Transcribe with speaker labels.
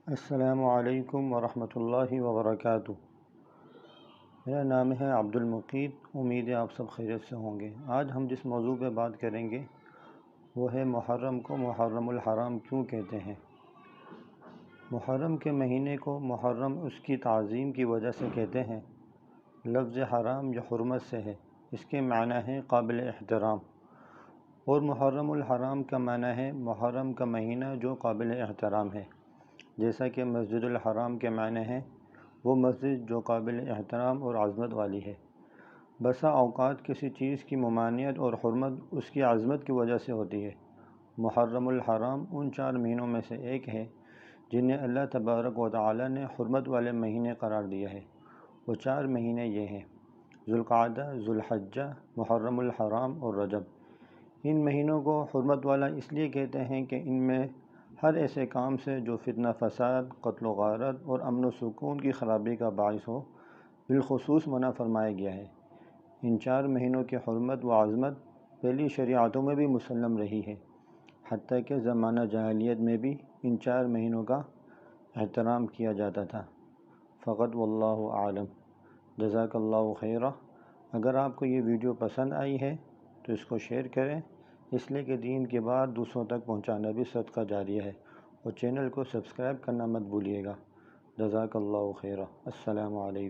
Speaker 1: السلام علیکم ورحمۃ اللہ وبرکاتہ۔ میرا نام ہے عبد المقید، امید ہے آپ سب خیریت سے ہوں گے۔ آج ہم جس موضوع پہ بات کریں گے وہ ہے محرم کو محرم الحرام کیوں کہتے ہیں۔ محرم کے مہینے کو محرم اس کی تعظیم کی وجہ سے کہتے ہیں۔ لفظ حرام جو حرمت سے ہے، اس کے معنی ہے قابل احترام، اور محرم الحرام کا معنی ہے محرم کا مہینہ جو قابل احترام ہے۔ جیسا کہ مسجد الحرام کے معنی ہیں وہ مسجد جو قابل احترام اور عظمت والی ہے۔ بسا اوقات کسی چیز کی ممانعت اور حرمت اس کی عظمت کی وجہ سے ہوتی ہے۔ محرم الحرام ان 4 مہینوں میں سے ایک ہے جنہیں اللہ تبارک و تعالی نے حرمت والے مہینے قرار دیا ہے۔ وہ 4 مہینے یہ ہیں: ذوالقعدہ، ذوالحجہ، محرم الحرام اور رجب۔ ان مہینوں کو حرمت والا اس لیے کہتے ہیں کہ ان میں ہر ایسے کام سے جو فتنہ فساد، قتل و غارت اور امن و سکون کی خرابی کا باعث ہو، بالخصوص منع فرمایا گیا ہے۔ ان 4 مہینوں کی حرمت و عظمت پہلی شریعتوں میں بھی مسلم رہی ہے، حتیٰ کہ زمانہ جاہلیت میں بھی ان 4 مہینوں کا احترام کیا جاتا تھا۔ فقط واللہ عالم۔ جزاک اللہ خیرہ۔ اگر آپ کو یہ ویڈیو پسند آئی ہے تو اس کو شیئر کریں، اس لیے کہ دین کی بات دوسروں تک پہنچانا بھی صدقہ جاریہ ہے، اور چینل کو سبسکرائب کرنا مت بھولیے گا۔ جزاک اللہ خیرہ۔ السلام علیکم۔